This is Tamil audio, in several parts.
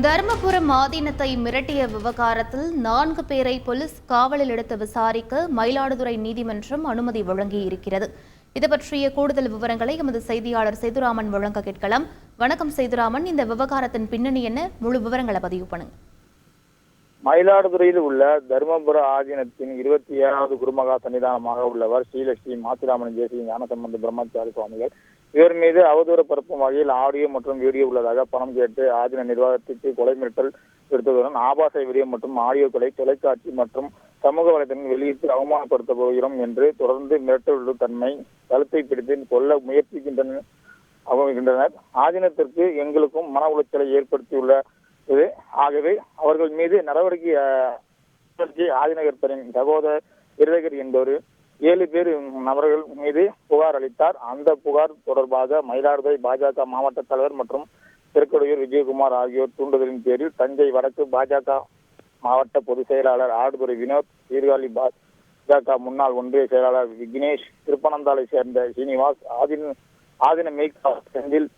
தர்மபுரம் ஆதீனத்தை மிரட்டிய விவகாரத்தில் 4 பேரை போலீஸ் காவலில் எடுத்து விசாரிக்க மயிலாடுதுறை நீதிமன்றம் அனுமதி வழங்கியிருக்கிறது. இது பற்றிய கூடுதல் விவரங்களை எமது செய்தியாளர் சேதுராமன் வழங்க கேட்கலாம். வணக்கம் சேதுராமன், இந்த விவகாரத்தின் பின்னணி என்ன? முழு விவரங்களை பதிவு பண்ணுங்க. மயிலாடுதுறையில் உள்ள தர்மபுர ஆதீனத்தின் 27வது குருமகா சன்னிதானமாக உள்ளவர் ஸ்ரீலட்சுமி மாசிராமன் ஜேசி ஞானசம்பந்த பிரம்மச்சாரி சுவாமிகள். இவர் மீது அவதூறு பரப்பும் வகையில் ஆடியோ மற்றும் வீடியோ உள்ளதாக பணம் கேட்டு ஆதீன நிர்வாகத்திற்கு கொலை மிரட்டல் விடுத்ததுடன் ஆபாச வீடியோ மற்றும் ஆடியோக்களை தொலைக்காட்சி மற்றும் சமூக வலைதளங்களில் வெளியிட்டு அவமானப்படுத்த போகிறோம் என்று தொடர்ந்து மிரட்டல் தன்மை கழுத்தை பிடித்து கொல்ல முயற்சிக்கின்றனர். ஆதீனத்திற்கு எங்களுக்கும் மன உளைச்சலை ஏற்படுத்தியுள்ள ஆகவே அவர்கள் மீது நடவடிக்கை ஆதிநகர்த்தரின் சகோதரர் இருதகர் என்பவர் 7 பேர் நபர்கள் மீது புகார் அளித்தார். அந்த புகார் தொடர்பாக மயிலாடுதுறை பாஜக மாவட்ட தலைவர் மற்றும் திருக்கடையூர் விஜயகுமார் ஆகியோர் தூண்டுதலின் பேரில் தஞ்சை வடக்கு பாஜக மாவட்ட பொதுச் செயலாளர் ஆடுதுறை வினோத், சீர்காழி பாஜக முன்னாள் ஒன்றிய செயலாளர் விக்னேஷ், திருப்பனந்தாளை சேர்ந்த சீனிவாஸ், ஆதின மேய்க்காவலர் செந்தில்,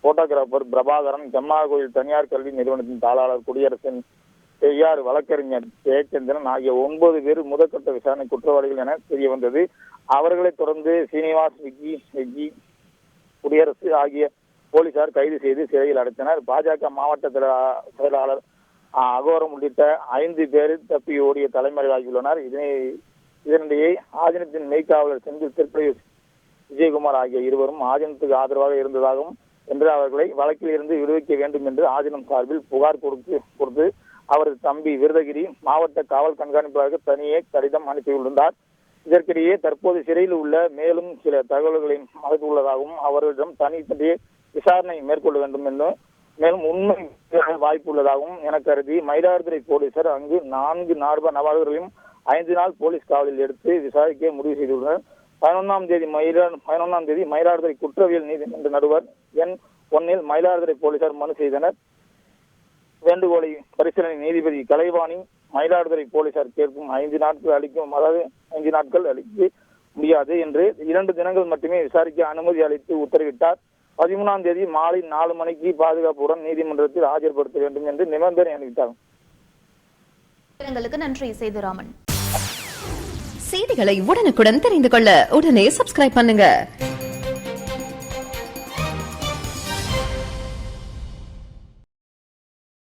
போட்டோகிராபர் பிரபாகரன், ஜம்னாகோயில் தனியார் கல்வி நிறுவனத்தின் தாளாளர் குடியரசின் செய்யார், வழக்கறிஞர் ஜெயச்சந்திரன் ஆகிய 9 பேர் முதற்கட்ட விசாரணை குற்றவாளிகள் என தெரிய வந்தது. அவர்களை தொடர்ந்து சீனிவாஸ், விக்கி, குடியரசு ஆகிய போலீசார் கைது செய்து சிறையில் அடைத்தனர். பாஜக மாவட்ட செயலாளர் அகோரம் உள்ளிட்ட 5 பேர் தப்பி ஓடிய தலைமறைவாகியுள்ளனர். இதனிடையே ஆதீனத்தின் மெய்க்காவலர் செந்தில், திருப்பதி விஜயகுமார் ஆகிய இருவரும் ஆதீனத்துக்கு ஆதரவாக இருந்ததாகவும் என்று அவர்களை வழக்கில் இருந்து விடுவிக்க வேண்டும் என்று ஆதீனம் சார்பில் புகார் கொடுத்து அவரது தம்பி விருதகிரி மாவட்ட காவல் கண்காணிப்பாளருக்கு தனியே கடிதம் அனுப்பியுள்ளார். இதற்கிடையே தற்போது சிறையில் உள்ள மேலும் சில தகவல்களை மறைத்துள்ளதாகவும் அவர்களிடம் தனித்தனியே விசாரணை மேற்கொள்ள வேண்டும் என்றும் மேலும் உண்மை வாய்ப்பு உள்ளதாகவும் என கருதி மயிலாடுதுறை போலீசார் அங்கு 4 நபர்களையும் 5 நாள் போலீஸ் காவலில் எடுத்து விசாரிக்க முடிவு செய்துள்ளனர். 11ஆம் தேதி மயிலாடுதுறை குற்றவியல் நீதிமன்ற நடுவர் எண் 1 மயிலாடுதுறை போலீசார் மனு செய்தனர். வேண்டுகோளை பரிசீலனை நீதிபதி கலைவாணி மயிலாடுதுறை போலீசார் கேட்கும் 5 நாட்கள் அளிக்க முடியாது என்று 2 தினங்கள் மட்டுமே விசாரிக்க அனுமதி அளித்து உத்தரவிட்டார். 13ஆம் தேதி மாலை 4 மணிக்கு பாதுகாப்புடன் நீதிமன்றத்தில் ஆஜர்படுத்த வேண்டும் என்று நிபந்தனை அளித்தார். நன்றி சேதுராமன். செய்திகளை உடனுக்குடன் தெரிந்து கொள்ள உடனே சப்ஸ்கிரைப் பண்ணுங்க.